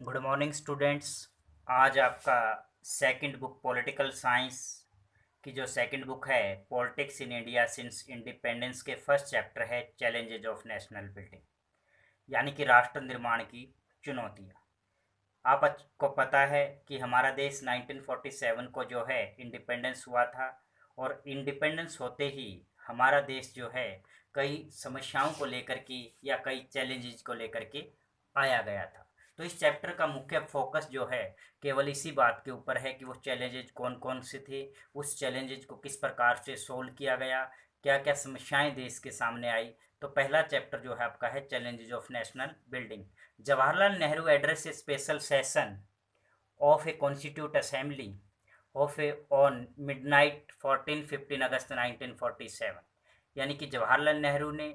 Good morning students. आज आपका second book political science की जो सेकंड बुक है politics in India since independence के फर्स्ट चैप्टर है चैलेंजेज ऑफ नेशनल बिल्डिंग, यानी कि राष्ट्र निर्माण की चुनौतियाँ। आपको पता है कि हमारा देश 1947 को जो है इंडिपेंडेंस हुआ था, और इंडिपेंडेंस होते ही हमारा देश जो है कई समस्याओं को लेकर के या कई चैलेंजेस को लेकर के आया गया था। तो इस चैप्टर का मुख्य फोकस जो है केवल इसी बात के ऊपर है कि वो चैलेंजेज कौन कौन से थे, उस चैलेंजेज को किस प्रकार से सोल्व किया गया, क्या क्या समस्याएं देश के सामने आई। तो पहला चैप्टर जो है आपका है challenges of national building. Jawaharlal Nehru addressed a special session of a Constituent Assembly of a on midnight 14-15 अगस्त 1947, यानी कि जवाहरलाल नेहरू ने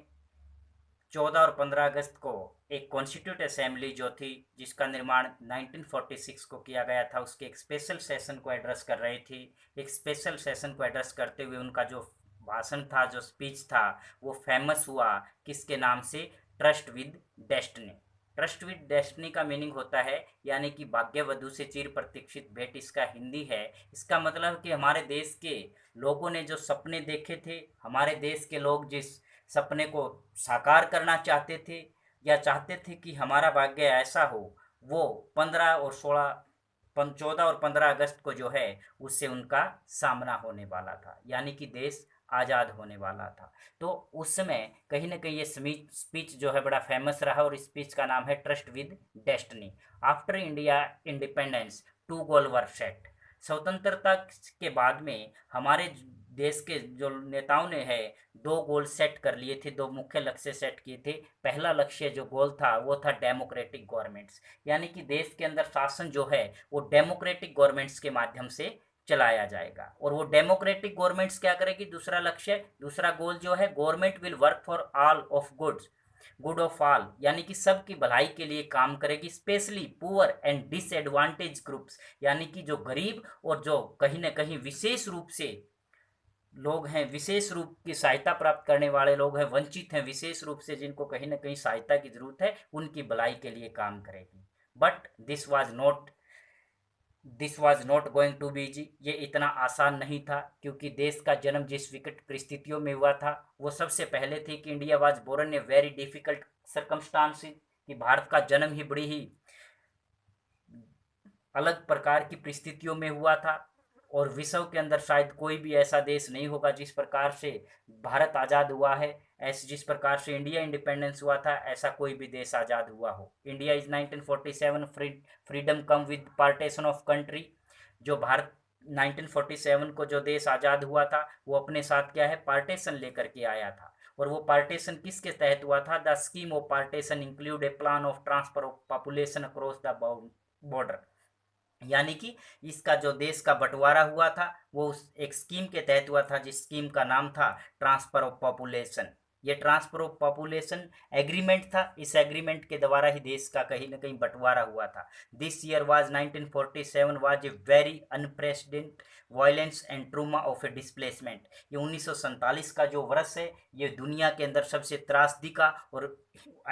14 और 15 अगस्त को एक कॉन्स्टिट्यूट असेंबली जो थी जिसका निर्माण 1946 को किया गया था, उसके एक स्पेशल सेशन को एड्रेस कर रही थी। एक स्पेशल सेशन को एड्रेस करते हुए उनका जो भाषण था, जो स्पीच था, वो फेमस हुआ किसके नाम से? Trust with destiny. Trust with destiny का मीनिंग होता है यानी कि भाग्यवधु से चिर प्रतीक्षित भेंट, इसका हिंदी है। इसका मतलब कि हमारे देश के लोगों ने जो सपने देखे थे, हमारे देश के लोग जिस सपने को साकार करना चाहते थे या चाहते थे कि हमारा भाग्य ऐसा हो, वो 14 और 15 अगस्त को जो है उससे उनका सामना होने वाला था, यानी कि देश आज़ाद होने वाला था। तो उस समय कहीं ना कहीं ये स्पीच जो है बड़ा फेमस रहा, और स्पीच का नाम है tryst with destiny. After India independence two goal were set. स्वतंत्रता के बाद में हमारे देश के जो नेताओं ने है दो गोल सेट कर लिए थे, दो मुख्य लक्ष्य सेट किए थे। पहला लक्ष्य जो गोल था वो था डेमोक्रेटिक गवर्नमेंट्स, यानी कि देश के अंदर शासन जो है वो डेमोक्रेटिक गवर्नमेंट्स के माध्यम से चलाया जाएगा। और वो डेमोक्रेटिक गवर्नमेंट्स क्या करेगी? दूसरा लक्ष्य, दूसरा गोल जो है, government will work for all of good of all, यानी कि सबकी भलाई के लिए काम करेगी, specially poor and disadvantage groups, यानी कि जो गरीब और जो कहीं ना कहीं विशेष रूप से लोग हैं, विशेष रूप की सहायता प्राप्त करने वाले लोग हैं, वंचित हैं, विशेष रूप से जिनको कहीं ना कहीं सहायता की जरूरत है, उनकी भलाई के लिए काम करेगी। But this was not going to be easy. ये इतना आसान नहीं था, क्योंकि देश का जन्म जिस विकट परिस्थितियों में हुआ था वो सबसे पहले थी कि India was born a very difficult circumstances, कि भारत का जन्म ही बड़ी ही अलग प्रकार की परिस्थितियों में हुआ था। और विश्व के अंदर शायद कोई भी ऐसा देश नहीं होगा जिस प्रकार से भारत आज़ाद हुआ है, ऐसे जिस प्रकार से इंडिया इंडिपेंडेंस हुआ था, ऐसा कोई भी देश आज़ाद हुआ हो। India is 1947 freedom come with partition of country. जो भारत 1947 को जो देश आज़ाद हुआ था वो अपने साथ क्या है? पार्टीशन लेकर के आया था। और वो पार्टीशन किसके तहत हुआ था? The scheme of partition include A plan of transfer of population across the border, यानी कि इसका जो देश का बंटवारा हुआ था वो उस एक स्कीम के तहत हुआ था, जिस स्कीम का नाम था ट्रांसफर ऑफ पॉपुलेशन। ये ट्रांसफर ऑफ पॉपुलेशन एग्रीमेंट था, इस एग्रीमेंट के द्वारा ही देश का कहीं ना कहीं बंटवारा हुआ था। This year was 1947 was a very unprecedented violence and trauma of A displacement. ये 1947 का जो वर्ष है ये दुनिया के अंदर सबसे त्रासदी का और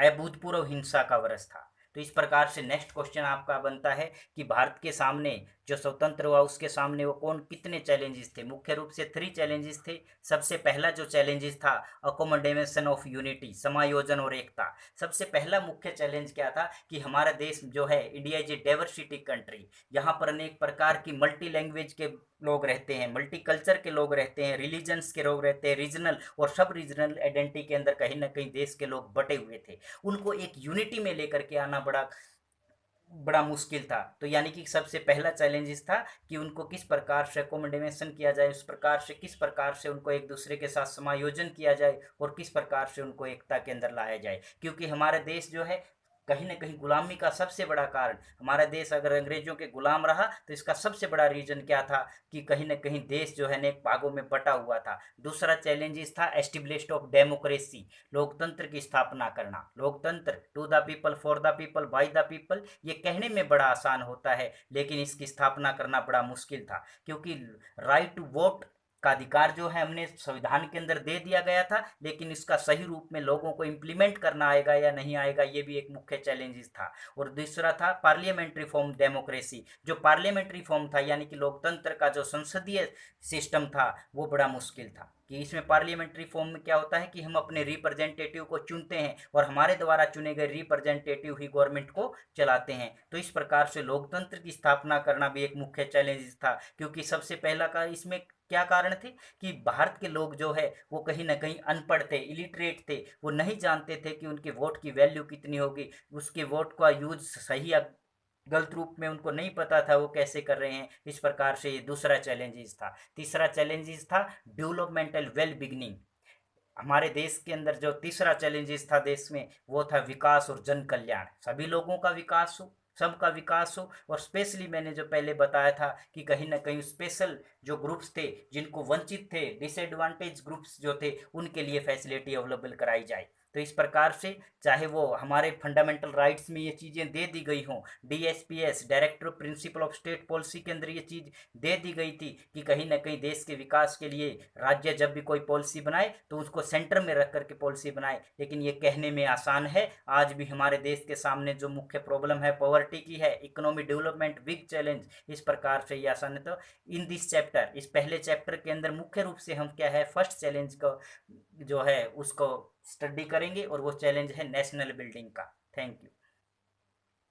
अभूतपूर्व हिंसा का वर्ष था। तो इस प्रकार से नेक्स्ट क्वेश्चन आपका बनता है कि भारत के सामने जो स्वतंत्र हुआ उसके सामने वो कौन कितने चैलेंजेस थे? मुख्य रूप से 3 चैलेंजेस थे। सबसे पहला जो चैलेंजेस था अकोमोडेशन ऑफ यूनिटी, समायोजन और एकता। सबसे पहला मुख्य चैलेंज क्या था कि हमारा देश जो है India is a diversity country, यहाँ पर अनेक प्रकार की मल्टी लैंग्वेज के लोग रहते हैं, मल्टी कल्चर के लोग रहते हैं, रिलीजन्स के लोग रहते हैं, रीजनल और सब रीजनल आइडेंटिटी के अंदर कहीं ना कहीं देश के लोग बटे हुए थे। उनको एक यूनिटी में लेकर के आना बड़ा बड़ा मुश्किल था। तो यानी कि सबसे पहला चैलेंजेस था कि उनको किस प्रकार से अकोमोडेशन किया जाए, उस प्रकार से किस प्रकार से उनको एक दूसरे के साथ समायोजन किया जाए और किस प्रकार से उनको एकता के अंदर लाया जाए। क्योंकि हमारा देश जो है कहीं ना कहीं गुलामी का सबसे बड़ा कारण, हमारा देश अगर अंग्रेजों के गुलाम रहा तो इसका सबसे बड़ा रीजन क्या था कि कहीं ना कहीं देश जो है अनेक भागों में बटा हुआ था। दूसरा चैलेंजेस था एस्टिब्लिश्ड ऑफ डेमोक्रेसी, लोकतंत्र की स्थापना करना। लोकतंत्र, to the people for the people by the people, ये कहने में बड़ा आसान होता है लेकिन इसकी स्थापना करना बड़ा मुश्किल था, क्योंकि राइट टू वोट का अधिकार जो है हमने संविधान के अंदर दे दिया गया था, लेकिन इसका सही रूप में लोगों को इम्प्लीमेंट करना आएगा या नहीं आएगा, ये भी एक मुख्य चैलेंजेस था। और दूसरा था पार्लियामेंट्री फॉर्म डेमोक्रेसी। जो पार्लियामेंट्री फॉर्म था यानी कि लोकतंत्र का जो संसदीय सिस्टम था वो बड़ा मुश्किल था। कि इसमें पार्लियामेंट्री फॉर्म में क्या होता है कि हम अपने रिप्रेजेंटेटिव को चुनते हैं और हमारे द्वारा चुने गए रिप्रेजेंटेटिव ही गवर्नमेंट को चलाते हैं। तो इस प्रकार से लोकतंत्र की स्थापना करना भी एक मुख्य चैलेंज था, क्योंकि सबसे पहला का इसमें क्या कारण थे कि भारत के लोग जो है वो कहीं ना कहीं अनपढ़ थे, इलिटरेट थे। वो नहीं जानते थे कि उनके वोट की वैल्यू कितनी होगी, उसके वोट का यूज सही या गलत रूप में उनको नहीं पता था वो कैसे कर रहे हैं। इस प्रकार से ये दूसरा चैलेंजेस था। तीसरा चैलेंजेस था डेवलपमेंटल वेल बिगनिंग। हमारे देश के अंदर जो तीसरा चैलेंजेस था देश में वो था विकास और जन कल्याण। सभी लोगों का विकास हो, सबका विकास हो, और स्पेशली मैंने जो पहले बताया था कि कहीं ना कहीं स्पेशल जो ग्रुप्स थे जिनको वंचित थे, डिसएडवांटेज ग्रुप्स जो थे, उनके लिए फैसिलिटी अवेलेबल कराई जाए। तो इस प्रकार से चाहे वो हमारे फंडामेंटल राइट्स में ये चीज़ें दे दी गई हों, DSPS director principal of state policy के अंदर ये चीज़ दे दी गई थी कि कहीं ना कहीं देश के विकास के लिए राज्य जब भी कोई पॉलिसी बनाए तो उसको सेंटर में रख करके पॉलिसी बनाए। लेकिन ये कहने में आसान है, आज भी हमारे देश के सामने जो मुख्य प्रॉब्लम है पॉवर्टी की है, इकोनॉमिक डेवलपमेंट बिग चैलेंज। इस प्रकार से ये आसान है। तो इन दिस चैप्टर, इस पहले चैप्टर के अंदर मुख्य रूप से हम क्या है फर्स्ट चैलेंज को जो है उसको स्टडी करेंगे, और वो चैलेंज है नेशनल बिल्डिंग का। Thank you.